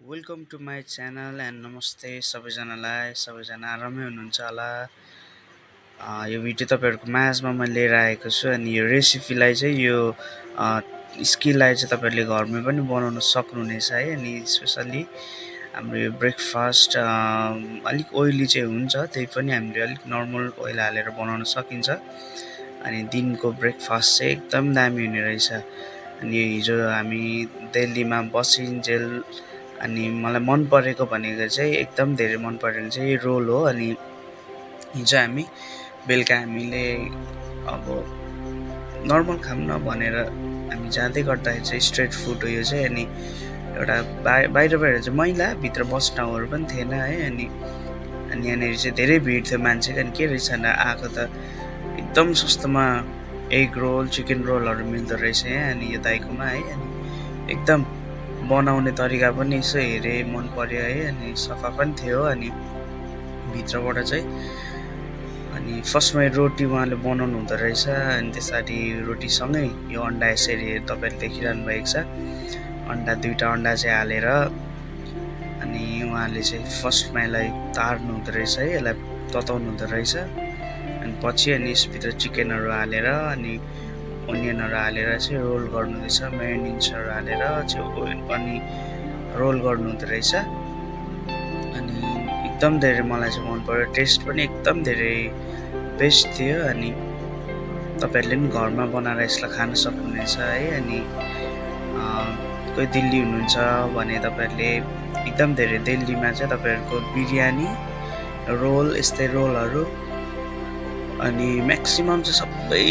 Welcome to my channel and नमस्ते सबैजना आरामै हुनुहुन्छ होला। यो भिडियो तपाईँहरूको माझमा मैले लिएर आएको छु अनि यो रेसिपीलाई चाहिँ यो स्किललाई चाहिँ तपाईँहरूले घरमै पनि बनाउन सक्नुहुनेछ है। अनि स्पेसल्ली हाम्रो यो ब्रेकफास्ट अलिक ओइली चाहिँ हुन्छ, त्यही पनि हामीले अलिक नर्मल ओइल हालेर बनाउन सकिन्छ। अनि दिनको ब्रेकफास्ट चाहिँ एकदम दामी हुने रहेछ। अनि हिजो हामी दिल्लीमा बसिन्जेल अनि मलाई मन परेको भनेको चाहिँ एकदम धेरै मन परेको चाहिँ रोल हो। अनि हिजो हामी बेलुका हामीले अब नर्मल खाऊँ न भनेर हामी जाँदै गर्दाखेरि चाहिँ स्ट्रिट फुड हो यो चाहिँ। अनि एउटा बाहिर चाहिँ मैला, भित्र बस ठाउँहरू पनि थिएन है। अनि यहाँनिर चाहिँ धेरै भिड थियो मान्छेको। अनि के रहेछ भने आएको त एकदम सस्तोमा एग रोल, चिकन रोलहरू मिल्दो रहेछ यहाँ अनि यो दाइकोमा है। अनि एकदम बनाउने तरिका पनि यसो हेरेँ, मन पर्यो है। अनि सफा पनि थियो। अनि भित्रबाट चाहिँ अनि फर्स्टमा रोटी उहाँले बनाउनु हुँदो रहेछ। अनि त्यसरी रोटीसँगै यो अन्डा यसरी तपाईँले देखिरहनु भएको छ, दुईवटा अन्डा चाहिँ हालेर अनि उहाँले चाहिँ फर्स्टमा यसलाई तार्नु हुँदो रहेछ है, यसलाई तताउनु हुँदो रहेछ। अनि पछि अनि यसभित्र चिकनहरू हालेर अनि ओनियनहरू हालेर चाहिँ रोल गर्नुहुँदैछ, मेयोनिजहरू हालेर अनि रोल गर्नुहुँदो रहेछ। अनि एकदम धेरै मलाई चाहिँ मन पर्यो, टेस्ट पनि एकदम धेरै बेस्ट थियो। अनि तपाईँहरूले पनि घरमा बनाएर यसलाई खान सक्नुहुनेछ है। अनि कोही दिल्ली हुनुहुन्छ भने तपाईँहरूले एकदम धेरै दिल्लीमा चाहिँ तपाईँहरूको बिरयानी, रोल, यस्तै रोलहरू अनि म्याक्सिमम चाहिँ सबै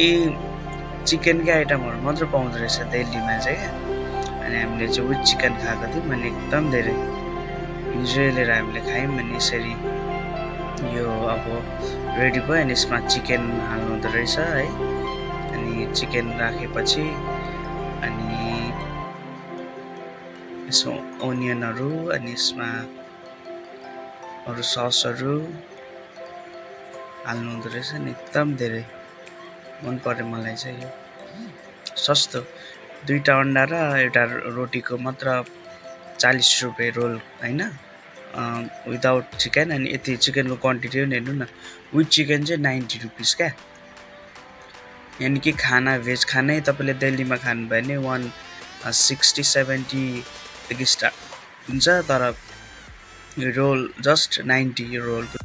चिकनकै आइटमहरू मात्र पाउँदो रहेछ दिल्लीमा चाहिँ। अनि हामीले चाहिँ विथ चिकन खाएको थियौँ। अनि एकदम धेरै इन्जोय लिएर हामीले खायौँ। अनि यसरी यो अब रेडी भयो। अनि यसमा चिकन हाल्नु हुँदो रहेछ है। अनि चिकन राखेपछि अनि यसमा ओनियनहरू अनि यसमा अरू ससहरू हाल्नु हुँदो रहेछ। अनि एकदम धेरै मन पर्यो मलाई चाहिँ यो। सस्तो, दुईवटा अन्डा र एउटा रोटीको मात्र 40 रुपियाँ रोल होइन, विदाउट चिकन। अनि यति चिकनको क्वान्टिटी पनि हेर्नु न, विथ चिकन चाहिँ 90 रुपिस क्या। यानि कि खाना भेज खानै तपाईँले दिल्लीमा खानुभयो भने 160-70 देखि स्टार्ट हुन्छ, तर यो रोल जस्ट 90 रोलको